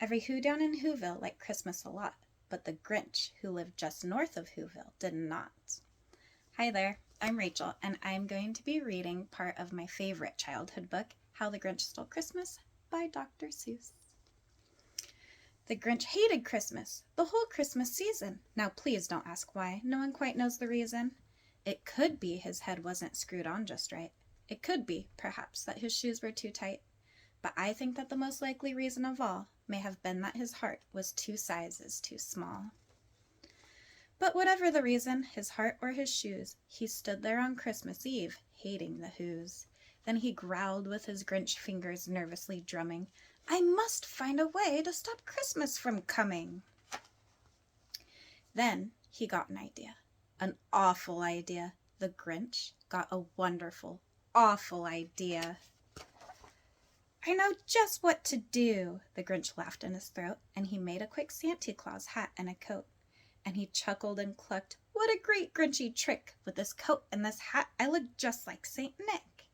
Every who down in Whoville liked Christmas a lot, but the Grinch, who lived just north of Whoville, did not. Hi there, I'm Rachel, and I'm going to be reading part of my favorite childhood book, How the Grinch Stole Christmas by Dr. Seuss. The Grinch hated Christmas, the whole Christmas season. Now please don't ask why, no one quite knows the reason. It could be his head wasn't screwed on just right. It could be, perhaps, that his shoes were too tight. But I think that the most likely reason of all may have been that his heart was 2 sizes too small. But whatever the reason, his heart or his shoes, he stood there on Christmas Eve, hating the Whos. Then he growled with his Grinch fingers nervously drumming, "I must find a way to stop Christmas from coming." Then he got an idea. An awful idea. The Grinch got a wonderful, awful idea. "I know just what to do," the Grinch laughed in his throat, and he made a quick Santa Claus hat and a coat. And he chuckled and clucked, "What a great Grinchy trick! With this coat and this hat, I look just like Saint Nick.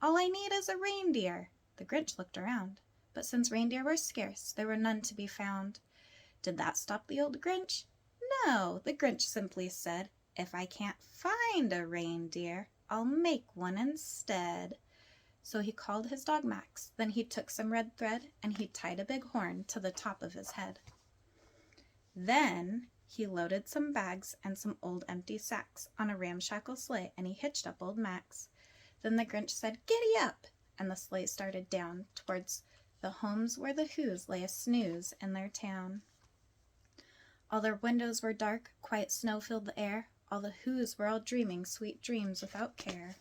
All I need is a reindeer." The Grinch looked around, but since reindeer were scarce, there were none to be found. Did that stop the old Grinch? No, the Grinch simply said, "If I can't find a reindeer, I'll make one instead." So he called his dog Max. Then he took some red thread and he tied a big horn to the top of his head. Then he loaded some bags and some old empty sacks on a ramshackle sleigh and he hitched up old Max. Then the Grinch said, "Giddy up!" and the sleigh started down towards the homes where the Whos lay a snooze in their town. All their windows were dark, quiet snow filled the air. All the Whos were all dreaming sweet dreams without care.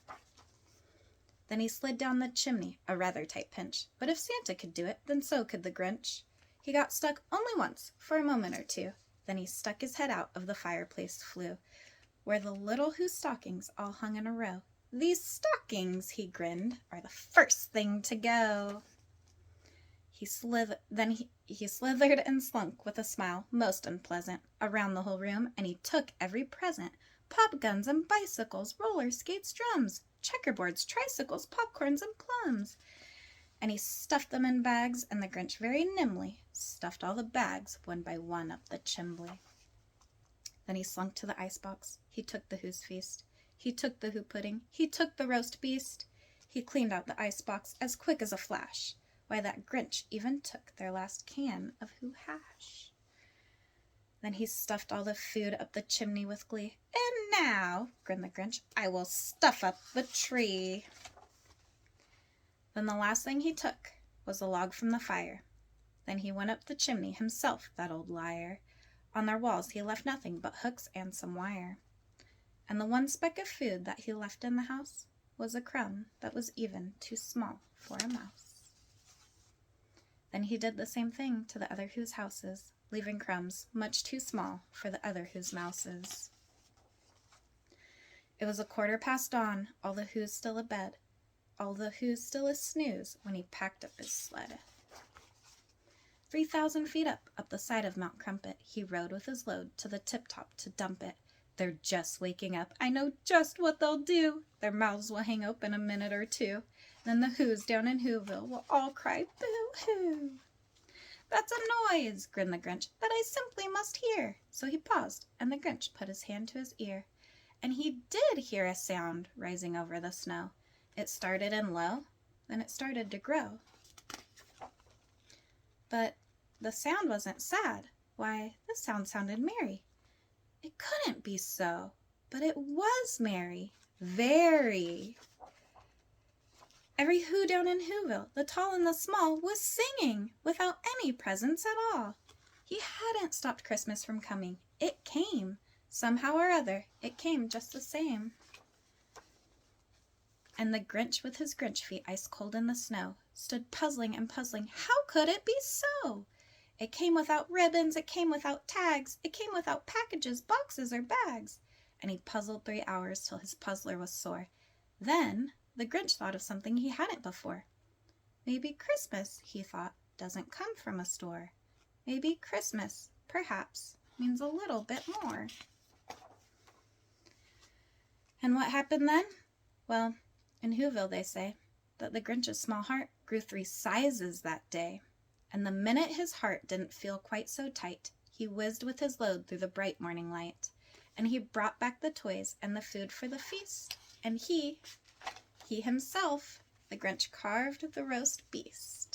Then he slid down the chimney, a rather tight pinch, but if Santa could do it, then so could the Grinch. He got stuck only once, for a moment or two. Then he stuck his head out of the fireplace flue, where the little Who stockings all hung in a row. "These stockings," he grinned, "are the first thing to go." He slithered and slunk with a smile most unpleasant around the whole room, and he took every present: pop guns and bicycles, roller skates, drums, checkerboards, tricycles, popcorns, and plums. And he stuffed them in bags, and the Grinch very nimbly stuffed all the bags one by one up the chimbley. Then he slunk to the icebox. He took the Who's feast. He took the Who pudding. He took the roast beast. He cleaned out the icebox as quick as a flash. Why, that Grinch even took their last can of Who hash. Then he stuffed all the food up the chimney with glee. "And now," grinned the Grinch, "I will stuff up the tree." Then the last thing he took was a log from the fire. Then he went up the chimney himself, that old liar. On their walls he left nothing but hooks and some wire. And the one speck of food that he left in the house was a crumb that was even too small for a mouse. Then he did the same thing to the other Whos' houses, leaving crumbs much too small for the other Whos' mouses. It was 1/4 dawn, all the Whos still abed, all the Whos still a snooze when he packed up his sled. 3,000 feet up the side of Mount Crumpet, he rode with his load to the tip-top to dump it. "They're just waking up. I know just what they'll do. Their mouths will hang open a minute or two. Then the Whos down in Whoville will all cry boo-hoo." "That's a noise," grinned the Grinch, "that I simply must hear." So he paused, and the Grinch put his hand to his ear. And he did hear a sound rising over the snow. It started in low, then it started to grow. But the sound wasn't sad. Why, the sound sounded merry. It couldn't be so, but it was merry. Very. Every Who down in Whoville, the tall and the small, was singing without any presents at all. He hadn't stopped Christmas from coming. It came. Somehow or other, it came just the same. And the Grinch, with his Grinch feet ice cold in the snow, stood puzzling and puzzling. How could it be so? It came without ribbons, it came without tags, it came without packages, boxes, or bags. And he puzzled 3 hours till his puzzler was sore. Then the Grinch thought of something he hadn't before. Maybe Christmas, he thought, doesn't come from a store. Maybe Christmas, perhaps, means a little bit more. And what happened then? Well, in Whoville they say that the Grinch's small heart grew 3 sizes that day. and the minute his heart didn't feel quite so tight, he whizzed with his load through the bright morning light. And he brought back the toys and the food for the feast, and he himself, the Grinch, carved the roast beast.